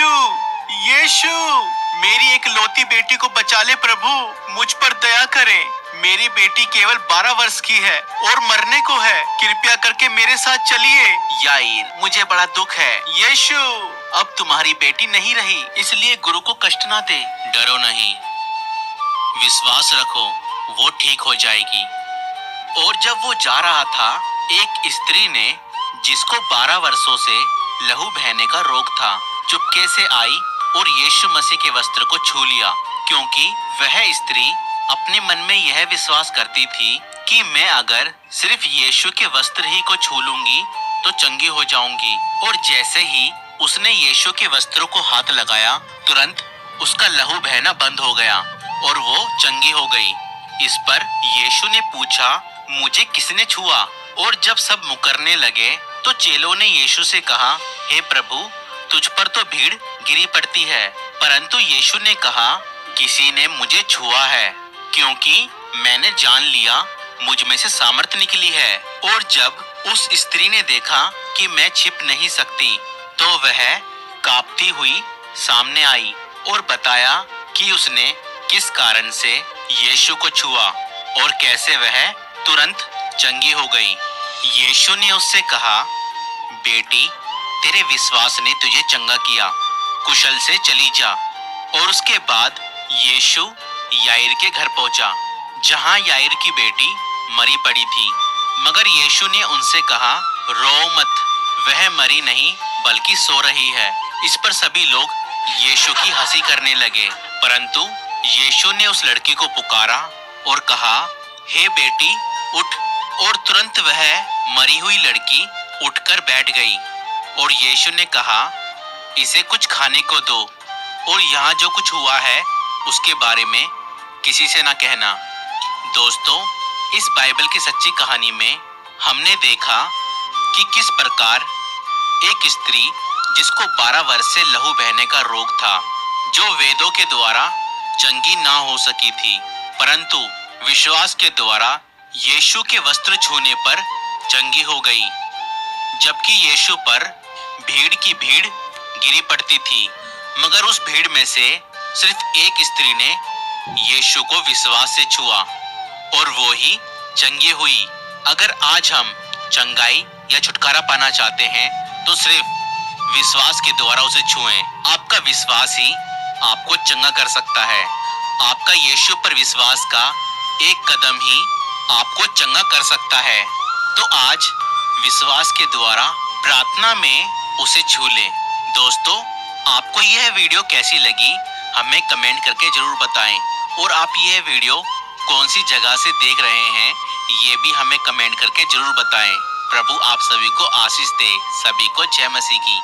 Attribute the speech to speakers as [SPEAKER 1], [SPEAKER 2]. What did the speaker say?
[SPEAKER 1] यीशु, यीशु, मेरी एक लौती बेटी को बचा ले प्रभु, मुझ पर दया करें। मेरी बेटी केवल 12 वर्ष की है और मरने को है। कृपया करके मेरे साथ चलिए। याईर, मुझे बड़ा दुख है। यीशु, अब तुम्हारी बेटी नहीं रही, इसलिए गुरु को कष्ट ना दे। डरो नहीं, विश्वास रखो, वो ठीक हो जाएगी। और जब वो जा रहा था, एक स्त्री ने, जिसको 12 वर्षों से लहू बहने का रोग था, चुपके से आई और यीशु मसीह के वस्त्र को छू लिया, क्योंकि वह स्त्री अपने मन में यह विश्वास करती थी कि मैं अगर सिर्फ यीशु के वस्त्र ही को छू लूंगी तो चंगी हो जाऊंगी। और जैसे ही उसने यीशु के वस्त्रों को हाथ लगाया, तुरंत उसका लहू बहना बंद हो गया और वो चंगी हो गई। इस पर यीशु ने पूछा, मुझे किसने छुआ? और जब सब मुकरने लगे तो चेलों ने यीशु से कहा, हे प्रभु, तुझ पर तो भीड़ गिरी पड़ती है। परंतु यीशु ने कहा, किसी ने मुझे छुआ है, क्योंकि मैंने जान लिया मुझ में से सामर्थ निकली है। और जब उस स्त्री ने देखा कि मैं छिप नहीं सकती, तो वह कांपती हुई सामने आई और बताया कि उसने किस कारण से यीशु को छुआ और कैसे वह तुरंत चंगी हो गई। यीशु ने उससे कहा, बेटी, तेरे विश्वास ने तुझे चंगा किया, कुशल से चली जा। और उसके बाद यीशु याईर के घर पहुंचा, जहां याईर की बेटी मरी पड़ी थी। मगर यीशु ने उनसे कहा, रो मत, वह मरी नहीं बल्कि सो रही है। इस पर सभी लोग यीशु की हंसी करने लगे, परंतु यीशु ने उस लड़की को पुकारा और कहा, हे बेटी, उठ। और तुरंत वह मरी हुई लड़की उठकर बैठ गई। और यीशु ने कहा, इसे कुछ खाने को दो, और यहाँ जो कुछ हुआ है उसके बारे में किसी से ना कहना। दोस्तों, इस बाइबल की सच्ची कहानी में हमने देखा कि किस प्रकार एक स्त्री, जिसको 12 वर्ष से लहू बहने का रोग था, जो वेदों के द्वारा चंगी ना हो सकी थी, परंतु विश्वास के द्वारा यीशु के वस्त्र छूने पर चंगी हो गई। जबकि यीशु पर भीड़ की भीड़ गिरी पड़ती थी, मगर उस भीड़ में से सिर्फ एक स्त्री ने यीशु को विश्वास से छुआ और वो ही चंगी हुई। अगर आज हम चंगाई या छुटकारा पाना चाहते हैं तो सिर्फ विश्वास के द्वारा उसे छुएं। आपका विश्वास ही आपको चंगा कर सकता है। आपका यीशु पर विश्वास का एक कदम ही आपको चंगा कर सकता है। तो आज विश्वास के द्वारा प्रार्थना में उसे छू ले। दोस्तों, आपको यह वीडियो कैसी लगी हमें कमेंट करके जरूर बताएं, और आप यह वीडियो कौन सी जगह से देख रहे हैं ये भी हमें कमेंट करके जरूर बताएं। प्रभु आप सभी को आशीष दे। सभी को जय मसीह की।